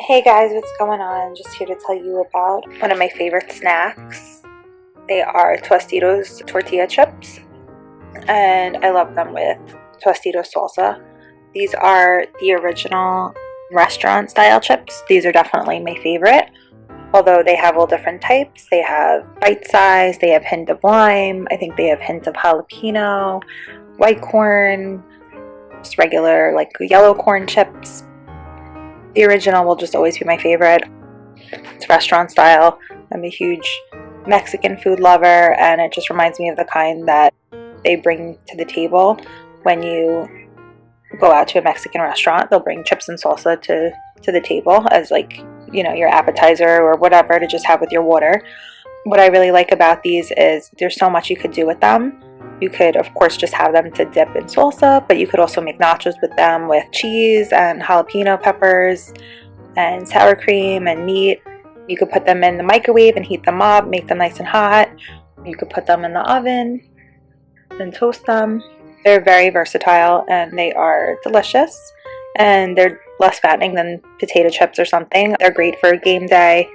Hey guys, what's going on? Just here to tell you about one of my favorite snacks. They are Tostitos tortilla chips, and I love them with Tostitos salsa. These are the original restaurant style chips. These are definitely my favorite, although they have all different types. They have bite size, they have hint of lime, I think they have hint of jalapeno, white corn, just regular like yellow corn chips. The original will just always be my favorite. It's restaurant style. I'm a huge Mexican food lover, and it just reminds me of the kind that they bring to the table when you go out to a Mexican restaurant. They'll bring chips and salsa to the table as, like, you know, your appetizer or whatever to just have with your water. What I really like about these is there's so much you could do with them. You could, of course, just have them to dip in salsa, but you could also make nachos with them with cheese and jalapeno peppers and sour cream and meat. You could put them in the microwave and heat them up, make them nice and hot. You could put them in the oven and toast them. They're very versatile and they are delicious, and they're less fattening than potato chips or something. They're great for a game day.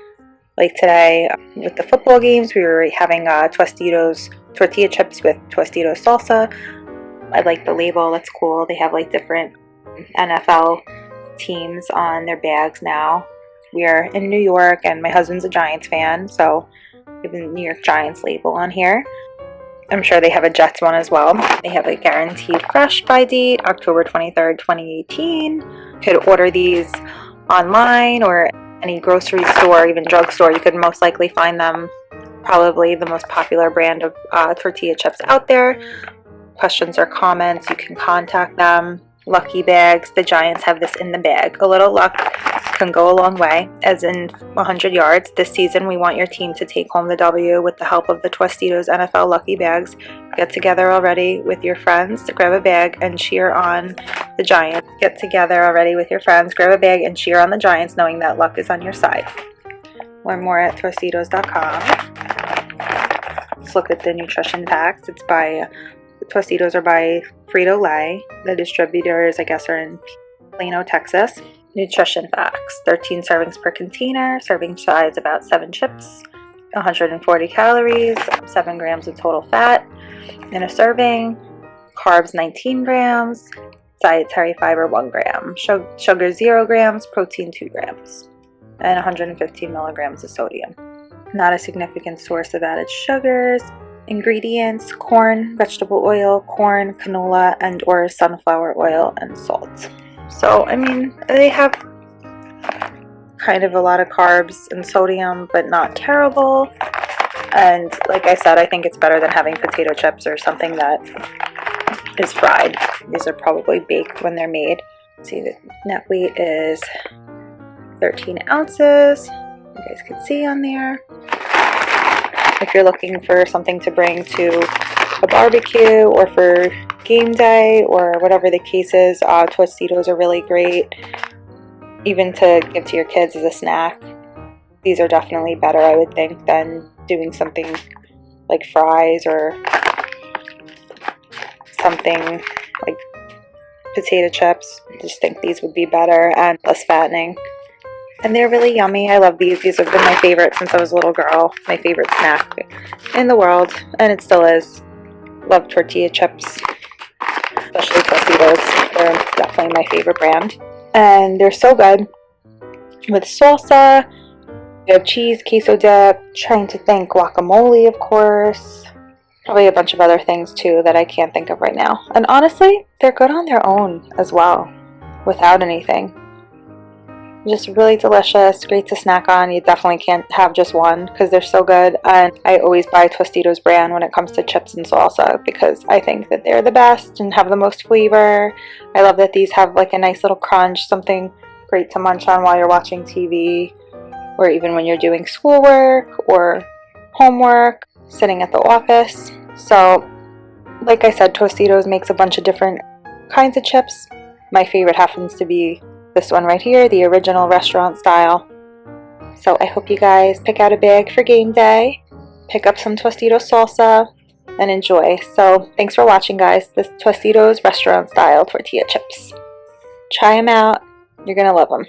Like today with the football games, we were having Tostitos tortilla chips with Tostitos salsa. I like the label, it's cool. They have like different NFL teams on their bags now. We are in New York and my husband's a Giants fan, so we have the New York Giants label on here. I'm sure they have a Jets one as well. They have a guaranteed fresh by date, October 23rd, 2018. You could order these online or any grocery store, even drugstore. You could most likely find them. Probably the most popular brand of tortilla chips out there. Questions or comments, you can contact them. Lucky bags, the Giants have this in the bag. A little luck can go a long way, as in 100 yards. This season, we want your team to take home the W with the help of the Tostitos NFL Lucky Bags. Get together already with your friends to grab a bag and cheer on the Giants. Get together already with your friends, grab a bag and cheer on the Giants, knowing that luck is on your side. Learn more at Tostitos.com. Let's look at the nutrition facts. It's by Tostitos are by Frito-Lay. The distributors, I guess, are in Plano, Texas. Nutrition facts: 13 servings per container. Serving size about 7 chips. 140 calories. 7 grams of total fat in a serving. Carbs 19 grams. Dietary fiber 1 gram. Sugar 0 grams. Protein 2 grams. And 115 milligrams of sodium. Not a significant source of added sugars. Ingredients: corn, vegetable oil, corn, canola, and or sunflower oil, and salt. So, I mean, they have kind of a lot of carbs and sodium, but not terrible. And like I said, I think it's better than having potato chips or something that is fried. These are probably baked when they're made. Let's see, the net weight is 13 ounces. You guys can see on there. If you're looking for something to bring to a barbecue or for game day or whatever the case is, Tostitos are really great. Even to give to your kids as a snack. These are definitely better, I would think, than doing something like fries or something like potato chips. I just think these would be better and less fattening. And they're really yummy. I love these. These have been my favorite since I was a little girl. My favorite snack in the world. And it still is. Love tortilla chips. Especially Tostitos. They're definitely my favorite brand. And they're so good. With salsa. You have cheese, queso dip. Trying to think. Guacamole, of course. Probably a bunch of other things too that I can't think of right now. And honestly, they're good on their own as well. Without anything. Just really delicious, great to snack on. You definitely can't have just one because they're so good. And I always buy Tostitos brand when it comes to chips and salsa because I think that they're the best and have the most flavor. I love that these have like a nice little crunch, something great to munch on while you're watching TV or even when you're doing schoolwork or homework, sitting at the office. So, like I said, Tostitos makes a bunch of different kinds of chips. My favorite happens to be this one right here, the original restaurant style. So I hope you guys pick out a bag for game day, pick up some Tostitos salsa, and enjoy. So thanks for watching, guys. This Tostitos restaurant style tortilla chips. Try them out. You're going to love them.